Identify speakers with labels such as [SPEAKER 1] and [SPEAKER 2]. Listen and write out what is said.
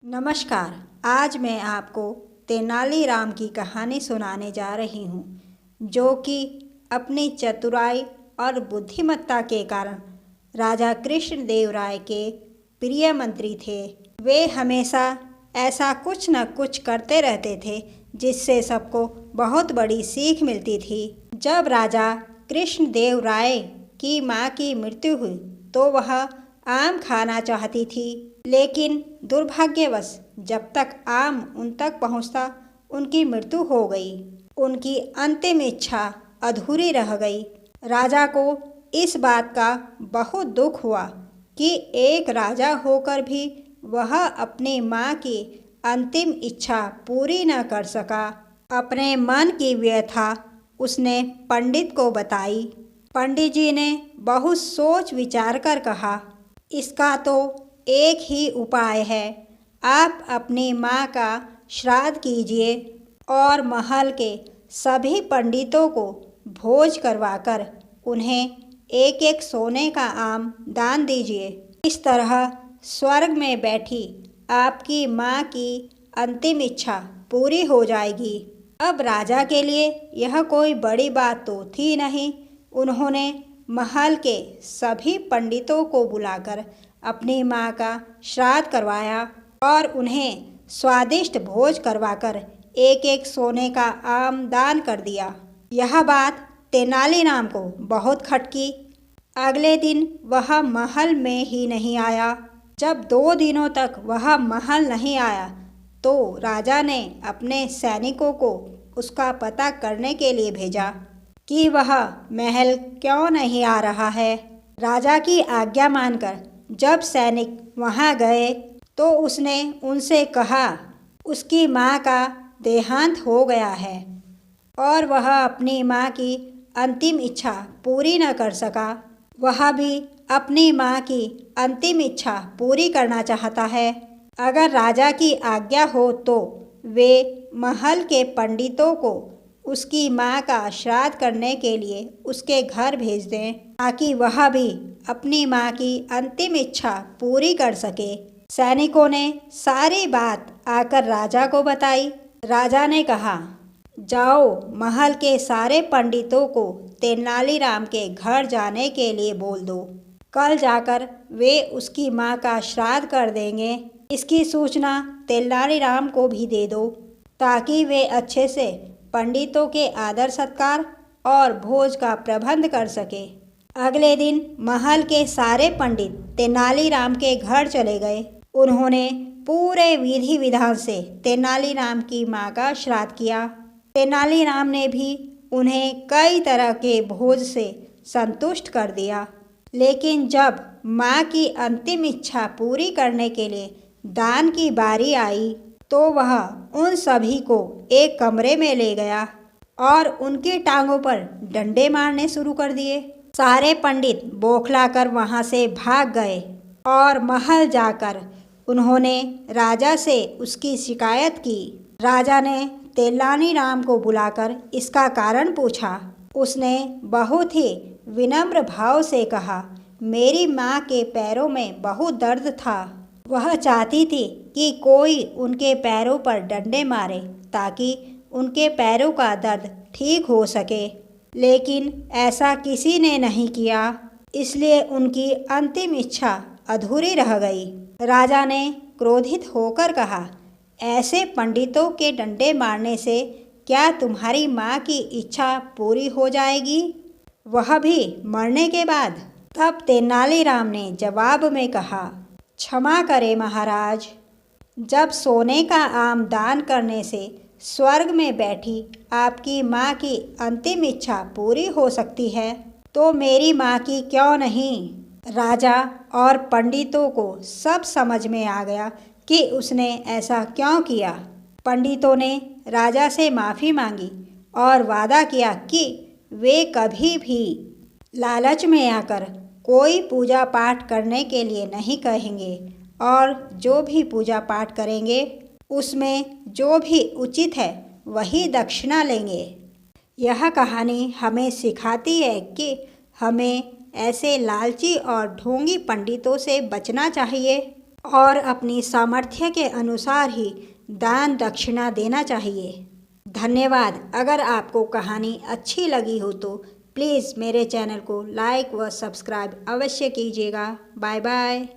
[SPEAKER 1] नमस्कार। आज मैं आपको तेनालीराम की कहानी सुनाने जा रही हूँ, जो कि अपनी चतुराई और बुद्धिमत्ता के कारण राजा कृष्णदेव राय के प्रिय मंत्री थे। वे हमेशा ऐसा कुछ न कुछ करते रहते थे जिससे सबको बहुत बड़ी सीख मिलती थी। जब राजा कृष्णदेव राय की माँ की मृत्यु हुई तो वह आम खाना चाहती थी, लेकिन दुर्भाग्यवश जब तक आम उन तक पहुंचता उनकी मृत्यु हो गई। उनकी अंतिम इच्छा अधूरी रह गई। राजा को इस बात का बहुत दुख हुआ कि एक राजा होकर भी वह अपनी माँ की अंतिम इच्छा पूरी न कर सका। अपने मन की व्यथा उसने पंडित को बताई। पंडित जी ने बहुत सोच विचार कर कहा, इसका तो एक ही उपाय है। आप अपनी माँ का श्राद्ध कीजिए और महल के सभी पंडितों को भोज करवाकर उन्हें एक एक सोने का आम दान दीजिए। इस तरह स्वर्ग में बैठी आपकी माँ की अंतिम इच्छा पूरी हो जाएगी। अब राजा के लिए यह कोई बड़ी बात तो थी नहीं। उन्होंने महल के सभी पंडितों को बुलाकर अपनी माँ का श्राद्ध करवाया और उन्हें स्वादिष्ट भोज करवाकर एक एक सोने का आम दान कर दिया। यह बात तेनालीराम को बहुत खटकी। अगले दिन वह महल में ही नहीं आया। जब 2 दिनों तक वह महल नहीं आया तो राजा ने अपने सैनिकों को उसका पता करने के लिए भेजा कि वह महल क्यों नहीं आ रहा है। राजा की आज्ञा मानकर जब सैनिक वहां गए तो उसने उनसे कहा, उसकी माँ का देहांत हो गया है और वह अपनी माँ की अंतिम इच्छा पूरी न कर सका। वह भी अपनी माँ की अंतिम इच्छा पूरी करना चाहता है। अगर राजा की आज्ञा हो तो वे महल के पंडितों को उसकी माँ का श्राद्ध करने के लिए उसके घर भेज दें, ताकि वह भी अपनी माँ की अंतिम इच्छा पूरी कर सके। सैनिकों ने सारी बात आकर राजा को बताई। राजा ने कहा, जाओ महल के सारे पंडितों को तेनालीराम के घर जाने के लिए बोल दो। कल जाकर वे उसकी माँ का श्राद्ध कर देंगे। इसकी सूचना तेनालीराम को भी दे दो, ताकि वे अच्छे से पंडितों के आदर सत्कार और भोज का प्रबंध कर सके। अगले दिन महल के सारे पंडित तेनालीराम के घर चले गए। उन्होंने पूरे विधि विधान से तेनालीराम की माँ का श्राद्ध किया। तेनालीराम ने भी उन्हें कई तरह के भोज से संतुष्ट कर दिया। लेकिन जब माँ की अंतिम इच्छा पूरी करने के लिए दान की बारी आई तो वह उन सभी को एक कमरे में ले गया और उनकी टांगों पर डंडे मारने शुरू कर दिए। सारे पंडित बौखलाकर वहां से भाग गए और महल जाकर उन्होंने राजा से उसकी शिकायत की। राजा ने तेनालीराम को बुलाकर इसका कारण पूछा। उसने बहुत ही विनम्र भाव से कहा, मेरी माँ के पैरों में बहुत दर्द था। वह चाहती थी कि कोई उनके पैरों पर डंडे मारे ताकि उनके पैरों का दर्द ठीक हो सके, लेकिन ऐसा किसी ने नहीं किया, इसलिए उनकी अंतिम इच्छा अधूरी रह गई। राजा ने क्रोधित होकर कहा, ऐसे पंडितों के डंडे मारने से क्या तुम्हारी माँ की इच्छा पूरी हो जाएगी, वह भी मरने के बाद? तब तेनालीराम ने जवाब में कहा, क्षमा करें महाराज, जब सोने का आम दान करने से स्वर्ग में बैठी आपकी माँ की अंतिम इच्छा पूरी हो सकती है तो मेरी माँ की क्यों नहीं? राजा और पंडितों को सब समझ में आ गया कि उसने ऐसा क्यों किया। पंडितों ने राजा से माफ़ी मांगी और वादा किया कि वे कभी भी लालच में आकर कोई पूजा पाठ करने के लिए नहीं कहेंगे और जो भी पूजा पाठ करेंगे उसमें जो भी उचित है वही दक्षिणा लेंगे। यह कहानी हमें सिखाती है कि हमें ऐसे लालची और ढोंगी पंडितों से बचना चाहिए और अपनी सामर्थ्य के अनुसार ही दान दक्षिणा देना चाहिए। धन्यवाद। अगर आपको कहानी अच्छी लगी हो तो प्लीज़ मेरे चैनल को लाइक व सब्सक्राइब अवश्य कीजिएगा। Bye bye.